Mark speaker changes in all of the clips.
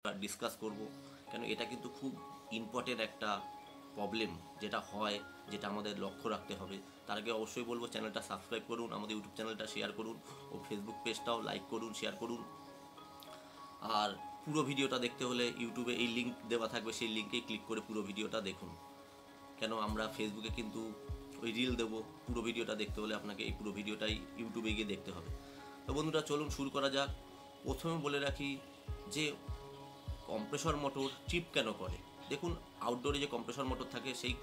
Speaker 1: Discuss করব, কেন এটা কিন্তু খুব ইম্পর্টেন্ট একটা প্রবলেম যেটা হয়, যেটা আমাদের লক্ষ্য রাখতে হবে। তার আগে অবশ্যই বলবো চ্যানেলটা সাবস্ক্রাইব করুন, আমাদের ইউটিউব চ্যানেলটা শেয়ার করুন ও ফেসবুক পেজটাও লাইক করুন, শেয়ার করুন। আর পুরো ভিডিওটা দেখতে হলে ইউটিউবে এই লিঙ্ক দেওয়া থাকবে, সেই লিঙ্কে ক্লিক করে পুরো ভিডিওটা দেখুন। কেন আমরা ফেসবুকে কিন্তু ওই রিল দেবো, পুরো ভিডিওটা দেখতে হলে আপনাকে এই পুরো ভিডিওটাই ইউটিউবে গিয়ে দেখতে হবে। তো বন্ধুরা চলুন শুরু করা যাক। প্রথমে বলে রাখি যে কম্প্রেসর মোটর চিপ কেন করে। দেখুন, আউটডোরে যে কম্প্রেসর মোটর থাকে সেই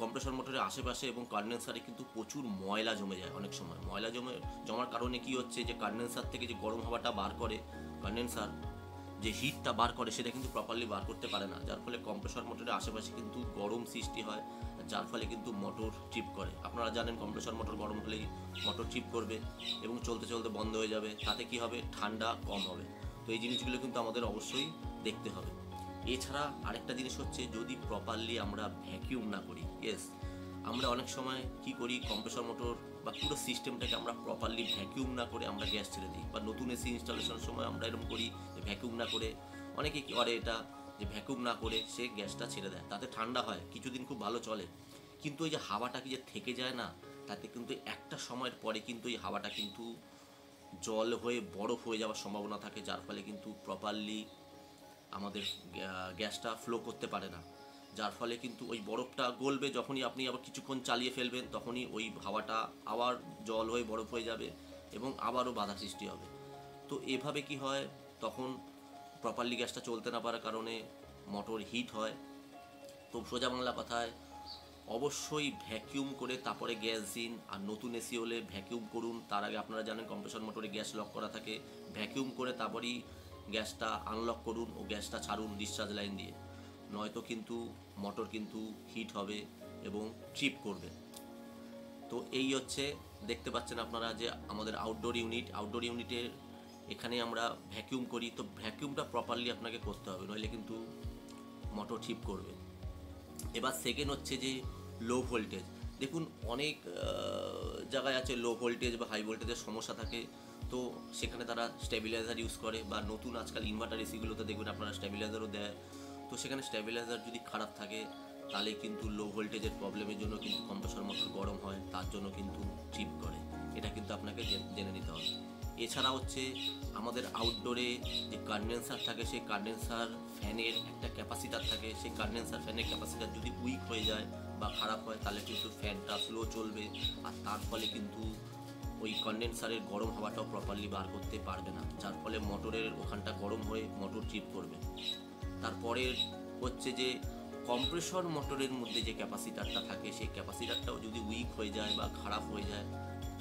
Speaker 1: কম্প্রেসর মোটরের আশেপাশে এবং কন্ডেন্সারে কিন্তু প্রচুর ময়লা জমে যায়। অনেক সময় ময়লা জমার কারণে কি হচ্ছে, যে কন্ডেন্সার থেকে যে গরম হাওয়াটা বার করে, কন্ডেন্সার যে হিটটা বার করে সেটা কিন্তু প্রপারলি বার করতে পারে না, যার ফলে কম্প্রেসর মোটরের আশেপাশে কিন্তু গরম সৃষ্টি হয়, যার ফলে কিন্তু মোটর ট্রিপ করে। আপনারা জানেন কম্প্রেসর মোটর গরম হলেই মোটর ট্রিপ করবে এবং চলতে চলতে বন্ধ হয়ে যাবে। তাতে কি হবে, ঠান্ডা কম হবে। তো এই জিনিসগুলো কিন্তু আমাদের অবশ্যই দেখতে হবে। এছাড়া আরেকটা জিনিস হচ্ছে, যদি প্রপারলি আমরা ভ্যাকিউম না করি। আমরা অনেক সময় কি করি, কম্প্রেসর মোটর বা পুরো সিস্টেমটাকে আমরা প্রপারলি ভ্যাকিউম না করে আমরা গ্যাস ছেড়ে দিই, বা নতুন এসি ইনস্টলেশনের সময় আমরা এরকম করি যে ভ্যাকিউম না করে, অনেকে কি করে এটা, যে ভ্যাকিউম না করে সে গ্যাসটা ছেড়ে দেয়, তাতে ঠান্ডা হয়, কিছুদিন খুব ভালো চলে। কিন্তু ওই যে হাওয়াটা কি যে থেকে যায় না, তাতে কিন্তু একটা সময়ের পরে কিন্তু এই হাওয়াটা কিন্তু জল হয়ে বরফ হয়ে যাওয়ার সম্ভাবনা থাকে, যার ফলে কিন্তু প্রপারলি আমাদের গ্যাসটা ফ্লো করতে পারে না। যার ফলে কিন্তু ওই বরফটা গলবে, যখনই আপনি আবার কিছুক্ষণ চালিয়ে ফেলবেন তখনই ওই হাওয়াটা আবার জল হয়ে বরফ হয়ে যাবে এবং আবারও বাধা সৃষ্টি হবে। তো এভাবে কি হয়, তখন প্রপারলি গ্যাসটা চলতে না পারার কারণে মোটর হিট হয়। তো সোজা বাংলা কথায় অবশ্যই ভ্যাকিউম করে তারপরে গ্যাস দিন। আর নতুন এসি হলে ভ্যাকিউম করুন, তার আগে আপনারা জানেন কম্প্রেসর মোটরে গ্যাস লক করা থাকে, ভ্যাকিউম করে তারপরেই গ্যাসটা আনলক করুন ও গ্যাসটা ছাড়ুন ডিসচার্জ লাইন দিয়ে, নয়তো কিন্তু মোটর কিন্তু হিট হবে এবং ট্রিপ করবে। তো এই হচ্ছে, দেখতে পাচ্ছেন আপনারা যে আমাদের আউটডোর ইউনিটের এখানে আমরা ভ্যাকিউম করি। তো ভ্যাকিউমটা প্রপারলি আপনাকে করতে হবে, নইলে কিন্তু মোটর ট্রিপ করবে। এবার সেকেন্ড হচ্ছে যে লো ভোল্টেজ। দেখুন, অনেক জায়গায় আছে লো ভোল্টেজ বা হাই ভোল্টেজের সমস্যা থাকে, তো সেখানে তারা স্টেবিলাইজার ইউজ করে, বা নতুন আজকাল ইনভার্টার এসিগুলোতে দেখবেন আপনারা স্টেবিলাইজারও দেয়। তো সেখানে স্টেবিলাইজার যদি খারাপ থাকে তাহলে কিন্তু লো ভোল্টেজের প্রবলেমের জন্য কিন্তু কম্প্রেসর মোটর গরম হয়, তার জন্য কিন্তু ট্রিপ করে। এটা কিন্তু আপনাকে জেনে নিতে হবে। এছাড়া হচ্ছে আমাদের আউটডোরে যে কন্ডেন্সার থাকে, সেই কন্ডেন্সার ফ্যানের একটা ক্যাপাসিটার থাকে, সেই কন্ডেন্সার ফ্যানের ক্যাপাসিটার যদি উইক হয়ে যায় বা খারাপ হয় তাহলে কিন্তু ফ্যানটা স্লো চলবে, আর তার ফলে কিন্তু ওই কন্ডেন্সারের গরম হাওয়াটাও প্রপারলি বার করতে পারবে না, যার ফলে মোটরের ওখানটা গরম হয়ে মোটর ট্রিপ করবে। তারপরে হচ্ছে যে কম্প্রেসর মোটরের মধ্যে যে ক্যাপাসিটারটা থাকে, সেই ক্যাপাসিটারটাও যদি উইক হয়ে যায় বা খারাপ হয়ে যায়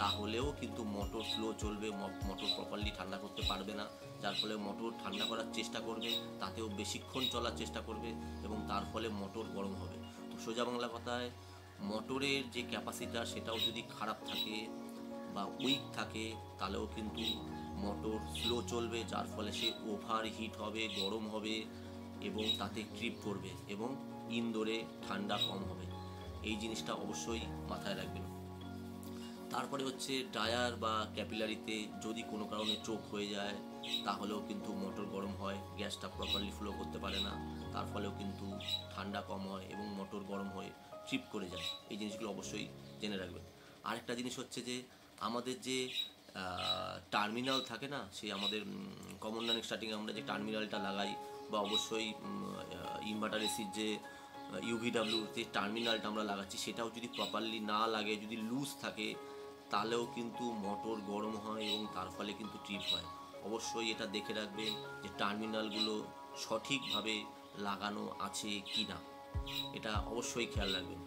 Speaker 1: তাহলেও কিন্তু মোটর স্লো চলবে, মোটর প্রপারলি ঠান্ডা করতে পারবে না, যার ফলে মোটর ঠান্ডা করার চেষ্টা করবে, তাতেও বেশিক্ষণ চলার চেষ্টা করবে এবং তার ফলে মোটর গরম হবে। তো সোজা বাংলা কথায় মোটরের যে ক্যাপাসিটার সেটাও যদি খারাপ থাকে বা উইক থাকে তাহলেও কিন্তু মোটর স্লো চলবে, যার ফলে সে ওভার হিট হবে, গরম হবে এবং তাতে ট্রিপ করবে এবং ইনডোরে ঠান্ডা কম হবে। এই জিনিসটা অবশ্যই মাথায় রাখবেন। তারপরে হচ্ছে টায়ার বা ক্যাপিলারিতে যদি কোনো কারণে চোক হয়ে যায় তাহলেও কিন্তু মোটর গরম হয়, গ্যাসটা প্রপারলি ফ্লো করতে পারে না, তার ফলেও কিন্তু ঠান্ডা কম হয় এবং মোটর গরম হয়ে ট্রিপ করে যায়। এই জিনিসগুলো অবশ্যই জেনে রাখবেন। আরেকটা জিনিস হচ্ছে যে আমাদের যে টার্মিনাল থাকে না, সেই আমাদের কমন রানিং স্টার্টিংয়ে আমরা যে টার্মিনালটা লাগাই, বা অবশ্যই ইনভার্টার এসির যে ইউভিডাব্লিউর যে টার্মিনালটা আমরা লাগাচ্ছি সেটাও যদি প্রপারলি না লাগে, যদি লুজ থাকে তাহলেও কিন্তু মোটর গরম হয় এবং তার ফলে কিন্তু ট্রিপ হয়। অবশ্যই এটা দেখে রাখবেন যে টার্মিনালগুলো সঠিকভাবে লাগানো আছে কি না, এটা অবশ্যই খেয়াল রাখবেন।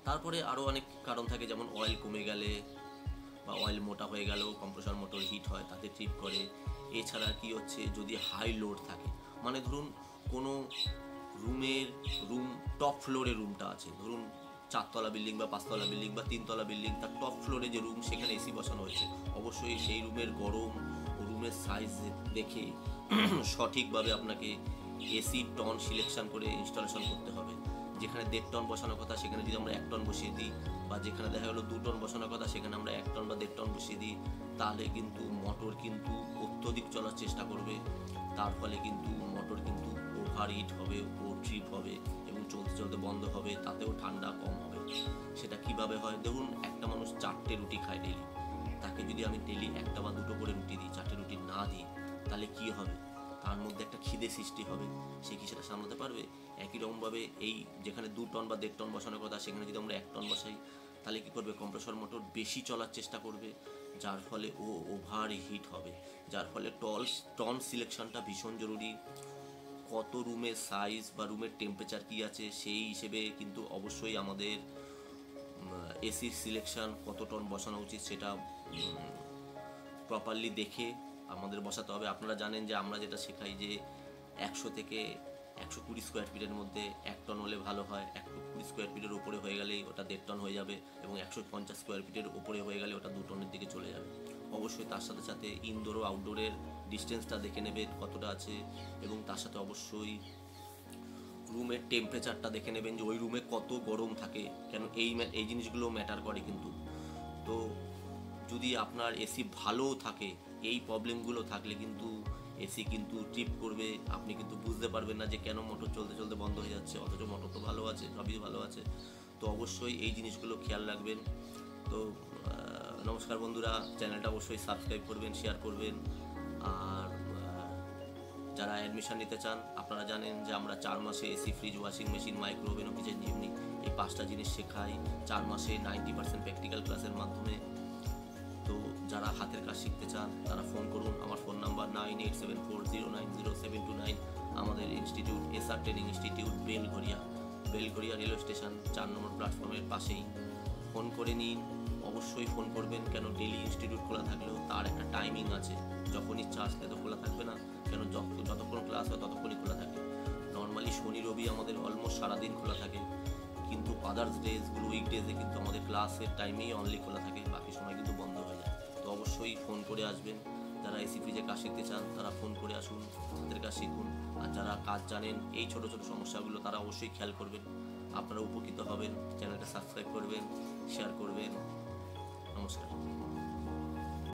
Speaker 1: তারপরে আরও অনেক কারণ থাকে, যেমন অয়েল কমে গেলে বা অয়েল মোটা হয়ে গেলেও কম্প্রেসর মোটর হিট হয়, তাতে ট্রিপ করে। এছাড়া কি হচ্ছে, যদি হাই লোড থাকে, মানে ধরুন কোনো রুম টপ ফ্লোরে রুমটা আছে, ধরুন 4তলা বিল্ডিং বা 5তলা বিল্ডিং বা 3তলা বিল্ডিং, তার টপ ফ্লোরে যে রুম সেখানে এসি বসানো হয়েছে, অবশ্যই সেই রুমের গরম ও রুমের সাইজ দেখে সঠিকভাবে আপনাকে এসি টন সিলেকশন করে ইনস্টলেশন করতে হবে। যেখানে 1.5 টন বসানোর কথা সেখানে যদি আমরা 1 টন বসিয়ে দিই, বা যেখানে দেখা গেলো 2 টন বসানোর কথা সেখানে আমরা 1 টন বা 1.5 টন বসিয়ে দিই, তাহলে কিন্তু মোটর কিন্তু অধিক চলার চেষ্টা করবে, তার ফলে কিন্তু মোটর কিন্তু ওভারহিট হবে, ও ট্রিপ হবে এবং চলতে চলতে বন্ধ হবে, তাতেও ঠান্ডা কম হবে। সেটা কিভাবে হয় দেখুন, একটা মানুষ 4টে রুটি খায় ডেলি, তাকে যদি আমি ডেলি 1টা বা 2টো করে রুটি দিই, 4টে রুটি না দিই, তাহলে কী হবে? তার মধ্যে একটা খিদে সৃষ্টি হবে, সে কি সেটা সামলাতে পারবে? একই রকমভাবে এই যেখানে 2 টন বা 1.5 টন বসানোর কথা, সেখানে যদি আমরা 1 টন বসাই, তাহলে কী করবে? কম্প্রেসর মোটর বেশি চলার চেষ্টা করবে, যার ফলে ও ওভার হিট হবে, যার ফলে টন সিলেকশনটা ভীষণ জরুরি। কত রুমের সাইজ বা রুমের টেম্পারেচার কী আছে সেই হিসেবে কিন্তু অবশ্যই আমাদের এসির সিলেকশন কত টন বসানো উচিত সেটা প্রপারলি দেখে আমাদের বসাতে হবে। আপনারা জানেন যে আমরা যেটা শেখাই যে 100 থেকে 120 স্কোয়ার ফিটের মধ্যে 1 টন হলে ভালো হয়, 120 স্কোয়ার ফিটের উপরে হয়ে গেলেই ওটা 1.5 টন হয়ে যাবে এবং 150 স্কোয়ার ফিটের উপরে হয়ে গেলে ওটা 2 টনের দিকে চলে যাবে। অবশ্যই তার সাথে সাথে ইনডোর ও আউটডোরের ডিস্টেন্সটা দেখে নেবেন কতটা আছে, এবং তার সাথে অবশ্যই রুমের টেম্পারেচারটা দেখে নেবেন যে ওই রুমে কত গরম থাকে, কেন এই জিনিসগুলো ম্যাটার করে কিন্তু। তো যদি আপনার এসি ভালোও থাকে, এই প্রবলেমগুলো থাকলে কিন্তু এসি কিন্তু ট্রিপ করবে, আপনি কিন্তু বুঝতে পারবেন না যে কেন মোটর চলতে চলতে বন্ধ হয়ে যাচ্ছে, অথচ মোটর তো ভালো আছে, সবই ভালো আছে। তো অবশ্যই এই জিনিসগুলো খেয়াল রাখবেন। তো নমস্কার বন্ধুরা, চ্যানেলটা অবশ্যই সাবস্ক্রাইব করবেন, শেয়ার করবেন। আর যারা অ্যাডমিশন নিতে চান, আপনারা জানেন যে আমরা 4 মাসে AC, fridge, washing machine, micro oven ও কিচেন চিমনি এই 5টা জিনিস শেখাই 4 মাসে 90% প্র্যাকটিক্যাল ক্লাসের মাধ্যমে। তো যারা হাতের কাজ শিখতে চান তারা ফোন করুন, আমার ফোন নাম্বার 9874090729। আমাদের institute SR training institute, Belgharia railway station 4 নম্বর প্ল্যাটফর্মের পাশেই। ফোন করে নিন, অবশ্যই ফোন করবেন, কেন ডেলি ইনস্টিটিউট খোলা থাকলেও তার একটা টাইমিং আছে, যখন ইচ্ছা আসলে তো খোলা থাকবে না, কেন যতক্ষণ ক্লাস হয় ততক্ষণই খোলা থাকে। নর্মালি শনি রবি আমাদের অলমোস্ট সারাদিন খোলা থাকে, কিন্তু আদার্স ডেজগুলো, উইকডেজে কিন্তু আমাদের ক্লাসের টাইমেই অনলি খোলা থাকে, বাকি সময় কিন্তু বন্ধ হয়ে যায়। তো অবশ্যই ফোন করে আসবেন। যারা এসি ফ্রিজে কাজ শিখতে চান তারা ফোন করে আসুন, হাতের কাজ শিখুন। আর যারা কাজ জানেন এই ছোটো ছোটো সমস্যাগুলো তারা অবশ্যই খেয়াল করবেন, আপনারা উপকৃত হবেন। চ্যানেলটা সাবস্ক্রাইব করবেন, শেয়ার করবেন। নমস্কার।